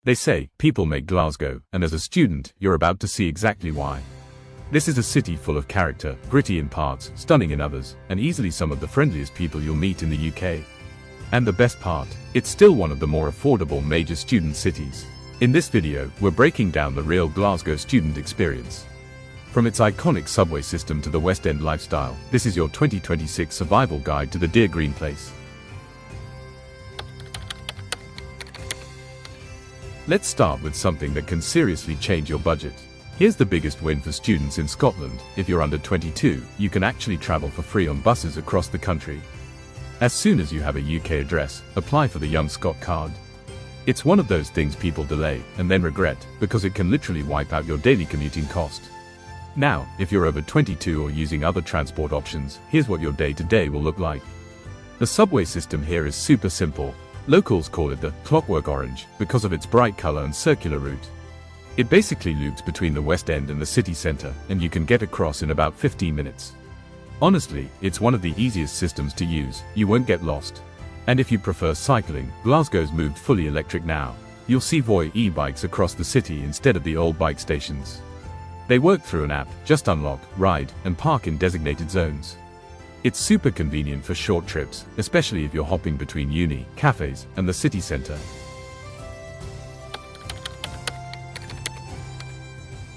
They say, people make Glasgow, and as a student, you're about to see exactly why. This is a city full of character, gritty in parts, stunning in others, and easily some of the friendliest people you'll meet in the UK. And the best part, it's still one of the more affordable major student cities. In this video, we're breaking down the real Glasgow student experience. From its iconic subway system to the West End lifestyle, this is your 2026 survival guide to the dear green place. Let's start with something that can seriously change your budget. Here's the biggest win for students in Scotland. If you're under 22, you can actually travel for free on buses across the country. As soon as you have a UK address, apply for the Young Scot card. It's one of those things people delay and then regret, because it can literally wipe out your daily commuting cost. Now, if you're over 22 or using other transport options, here's what your day-to-day will look like. The subway system here is super simple. Locals call it the Clockwork Orange because of its bright color and circular route. It basically loops between the West End and the city centre, and you can get across in about 15 minutes. Honestly, it's one of the easiest systems to use. You won't get lost. And if you prefer cycling, Glasgow's moved fully electric now. You'll see Voy e-bikes across the city instead of the old bike stations. They work through an app. Just unlock, ride, and park in designated zones. It's super convenient for short trips, especially if you're hopping between uni, cafes, and the city centre.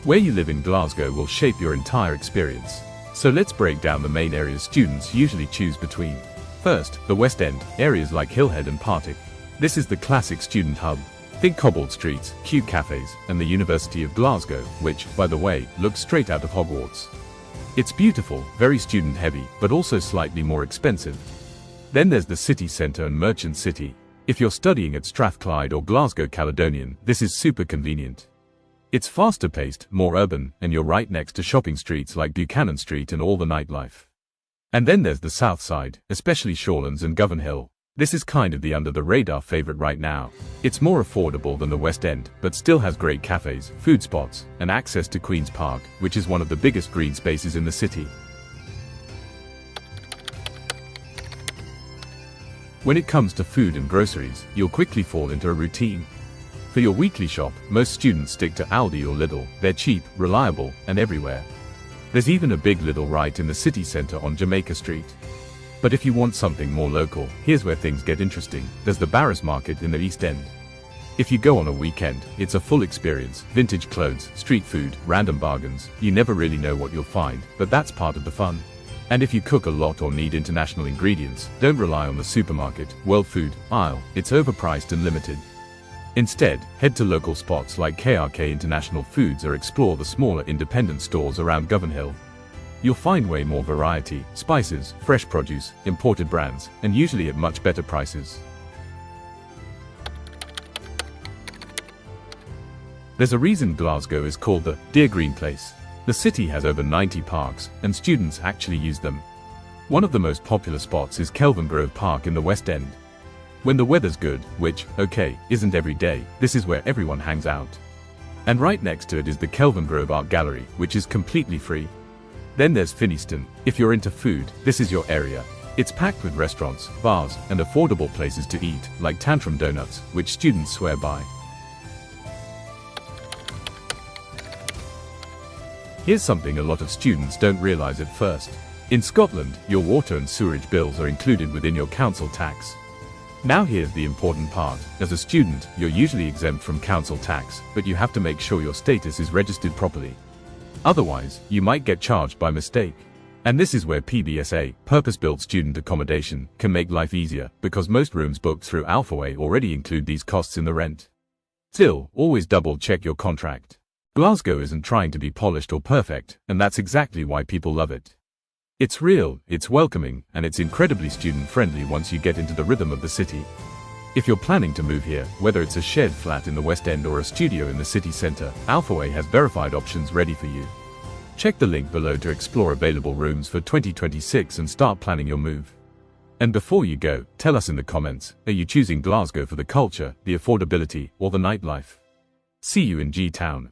Where you live in Glasgow will shape your entire experience. So let's break down the main areas students usually choose between. First, the West End, areas like Hillhead and Partick. This is the classic student hub. Think cobbled streets, cute cafes, and the University of Glasgow, which, by the way, looks straight out of Hogwarts. It's beautiful, very student-heavy, but also slightly more expensive. Then there's the city centre and Merchant City. If you're studying at Strathclyde or Glasgow Caledonian, this is super convenient. It's faster-paced, more urban, and you're right next to shopping streets like Buchanan Street and all the nightlife. And then there's the Southside, especially Shawlands and Govanhill. This is kind of the under-the-radar favourite right now. It's more affordable than the West End, but still has great cafes, food spots, and access to Queen's Park, which is one of the biggest green spaces in the city. When it comes to food and groceries, you'll quickly fall into a routine. For your weekly shop, most students stick to Aldi or Lidl. They're cheap, reliable, and everywhere. There's even a big Lidl right in the city centre on Jamaica Street. But if you want something more local, here's where things get interesting. There's the Barras Market in the East End. If you go on a weekend, it's a full experience. Vintage clothes, street food, random bargains. You never really know what you'll find, but that's part of the fun. And if you cook a lot or need international ingredients, don't rely on the supermarket, world food aisle. It's overpriced and limited. Instead, head to local spots like KRK International Foods or explore the smaller independent stores around Govanhill. You'll find way more variety, spices, fresh produce, imported brands, and usually at much better prices. There's a reason Glasgow is called the dear green place. The city has over 90 parks, and students actually use them. One of the most popular spots is Kelvingrove Park in the West End. When the weather's good, which, okay, isn't every day, this is where everyone hangs out. And right next to it is the Kelvingrove Art Gallery, which is completely free. Then there's Finnieston. If you're into food, this is your area. It's packed with restaurants, bars, and affordable places to eat, like Tantrum Donuts, which students swear by. Here's something a lot of students don't realise at first. In Scotland, your water and sewerage bills are included within your council tax. Now here's the important part. As a student, you're usually exempt from council tax, but you have to make sure your status is registered properly. Otherwise, you might get charged by mistake. And this is where PBSA, purpose-built student accommodation, can make life easier, because most rooms booked through Alphaway already include these costs in the rent. Still, always double-check your contract. Glasgow isn't trying to be polished or perfect, and that's exactly why people love it. It's real, it's welcoming, and it's incredibly student-friendly once you get into the rhythm of the city. If you're planning to move here, whether it's a shared flat in the West End or a studio in the city centre, Alphaway has verified options ready for you. Check the link below to explore available rooms for 2026 and start planning your move. And before you go, tell us in the comments, are you choosing Glasgow for the culture, the affordability, or the nightlife? See you in G-Town.